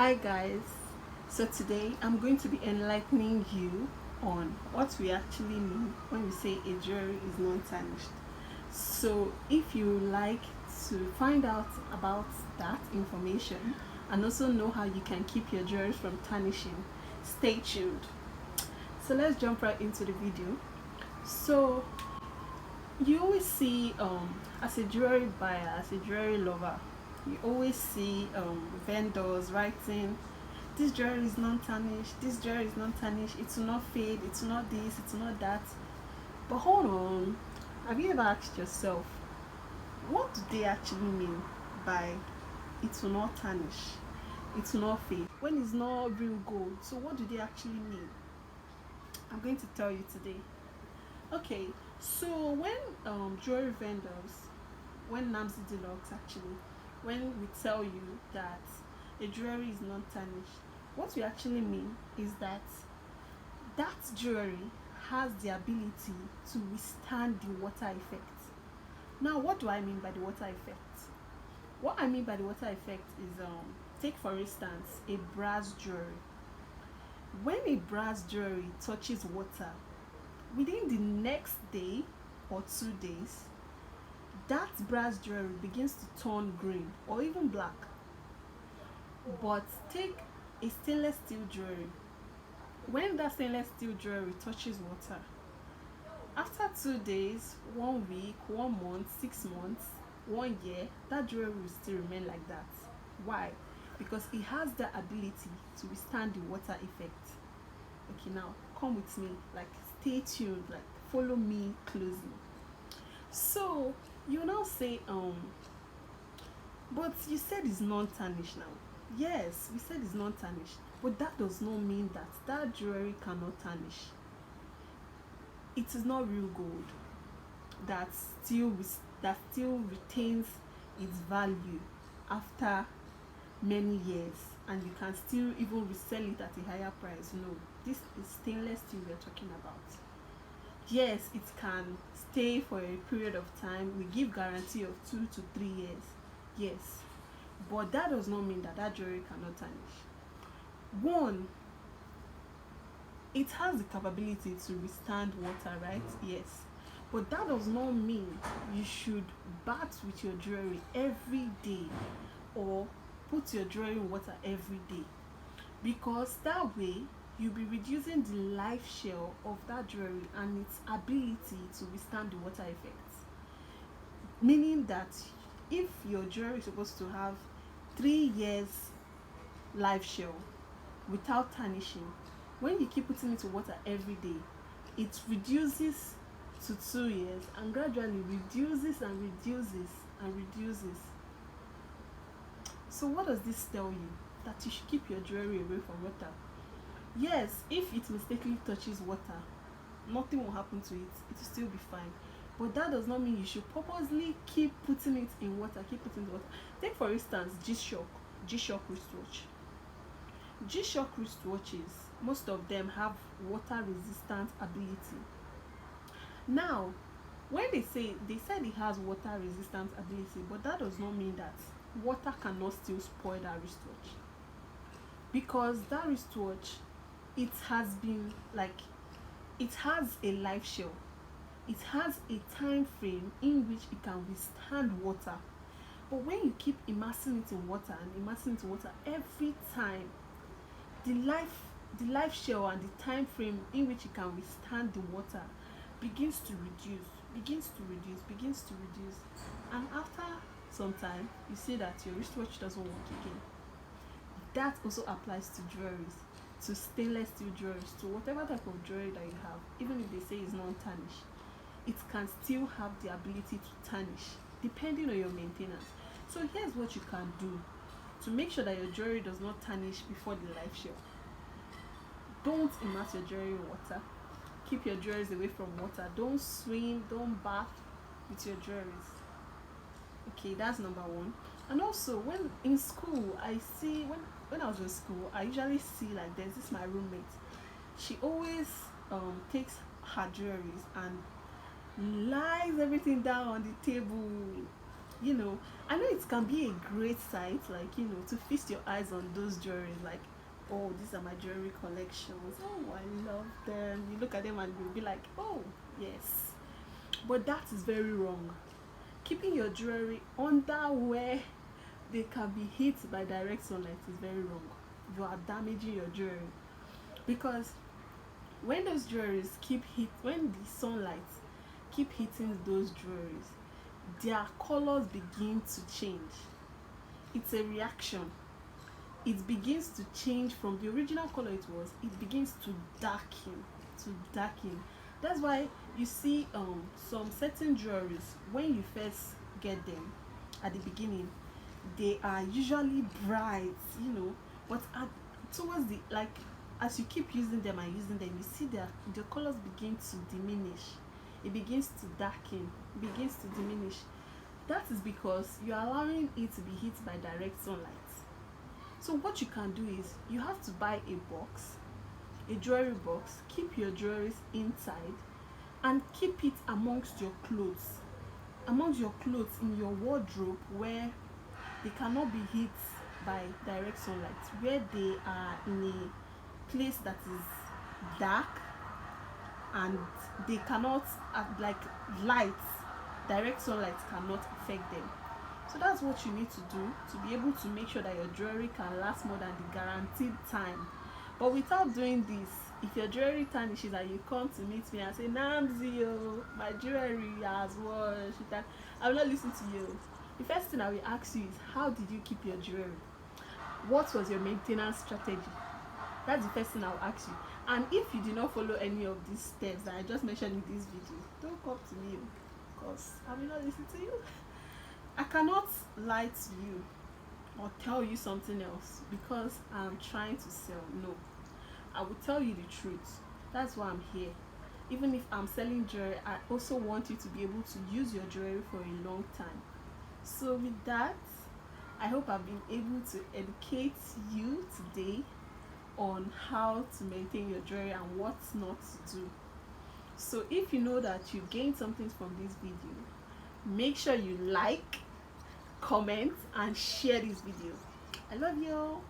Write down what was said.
Hi guys, so today I'm going to be enlightening you on what we actually mean when we say a jewelry is non-tarnished. So if you like to find out about that information and also know how you can keep your jewelry from tarnishing, stay tuned. So let's jump right into the video. So you always see as a jewelry buyer, as a jewelry lover, you always see vendors writing this jewelry is non-tarnished, this jewelry is non-tarnished, it will not fade, it will not this, it will not that. But hold on, have you ever asked yourself, what do they actually mean by it will not tarnish, it will not fade, when it's not real gold? So what do they actually mean? I'm going to tell you today. Okay, so when jewelry vendors, when Namzy Deluxe actually, when we tell you that a jewelry is non-tarnished, what we actually mean is that that jewelry has the ability to withstand the water effect. Now, what do I mean by the water effect? What I mean by the water effect is, take for instance a brass jewelry. When a brass jewelry touches water, within the next day or 2 days, that brass jewelry begins to turn green or even black. But take a stainless steel jewelry. When that stainless steel jewelry touches water, after 2 days, 1 week, 1 month, 6 months, 1 year, that jewelry will still remain like that. Why? Because it has the ability to withstand the water effect. Okay, now come with me, like stay tuned, like follow me closely. So you now say, but you said it's non-tarnished now. Yes, we said it's non-tarnished, but that does not mean that that jewelry cannot tarnish. It is not real gold that that still retains its value after many years, and you can still even resell it at a higher price. No, this is stainless steel we're talking about. Yes, it can stay for a period of time. We give guarantee of 2 to 3 years. Yes, but that does not mean that that jewelry cannot tarnish. One, it has the capability to withstand water, right? Yes, but that does not mean you should bath with your jewelry every day or put your jewelry in water every day, because that way you'll be reducing the life shell of that jewelry and its ability to withstand the water effects. Meaning that if your jewelry is supposed to have 3 years life shell without tarnishing, when you keep putting it in water every day, it reduces to 2 years and gradually reduces and reduces and reduces. So what does this tell you? That you should keep your jewelry away from water. Yes, if it mistakenly touches water, nothing will happen to it. It will still be fine. But that does not mean you should purposely keep putting it in water, keep putting it in water. Take for instance G-Shock wristwatch. G-Shock wristwatches, most of them have water resistant ability. Now, when they said it has water resistant ability, but that does not mean that water cannot still spoil that wristwatch. Because that wristwatch, it has been like, it has a life shell, it has a time frame in which it can withstand water. But when you keep immersing it in water and immersing it in water every time, the life the life shell and the time frame in which it can withstand the water begins to reduce, and after some time you see that your wristwatch doesn't work again. That also applies to jewelries, to stainless steel jewelries, to whatever type of jewelry that you have. Even if they say it's non-tarnished, it can still have the ability to tarnish depending on your maintenance. So here's what you can do to make sure that your jewelry does not tarnish before the life shell. Don't immerse your jewelry in water. Keep your jewelries away from water. Don't swim, don't bath with your jewelries. Okay, that's number one. And also, when in school, I see when I was in school, I usually see, like, there's this my roommate. She always takes her jewelries and lies everything down on the table. I know it can be a great sight, like, to feast your eyes on those jewelries, like, oh, these are my jewelry collections. Oh, I love them. You look at them and you'll be like, oh, yes. But that is very wrong. Keeping your jewelry under where they can be hit by direct sunlight is very wrong. You are damaging your jewelry, because when those jewelries when the sunlight keep hitting those jewelries, their colors begin to change. It's a reaction. It begins to change from the original color it was. It begins to darken. That's why you see some certain jewelries, when you first get them at the beginning, they are usually bright, but towards the, like, as you keep using them and using them, you see the colors begin to diminish. It begins to darken, begins to diminish. That is because you're allowing it to be hit by direct sunlight. So what you can do is, you have to buy a jewelry box, keep your jewelries inside, and keep it amongst your clothes, in your wardrobe, where they cannot be hit by direct sunlight, where they are in a place that is dark, and they cannot, like, light, direct sunlight cannot affect them. So that's what you need to do to be able to make sure that your jewelry can last more than the guaranteed time. But without doing this, if your jewelry tarnishes and you come to meet me and say, Namzy, oh, my jewelry has washed, I will not listen to you. The first thing I will ask you is, how did you keep your jewelry? What was your maintenance strategy? That's the first thing I'll ask you. And if you do not follow any of these steps that I just mentioned in this video, don't come to me, because I will not listen to you. I cannot lie to you or tell you something else because I'm trying to sell. No, I will tell you the truth. That's why I'm here. Even if I'm selling jewelry, I also want you to be able to use your jewelry for a long time. So with that, I hope I've been able to educate you today on how to maintain your jewelry and what not to do. So if you know that you gained something from this video, make sure you like, comment, and share this video. I love you.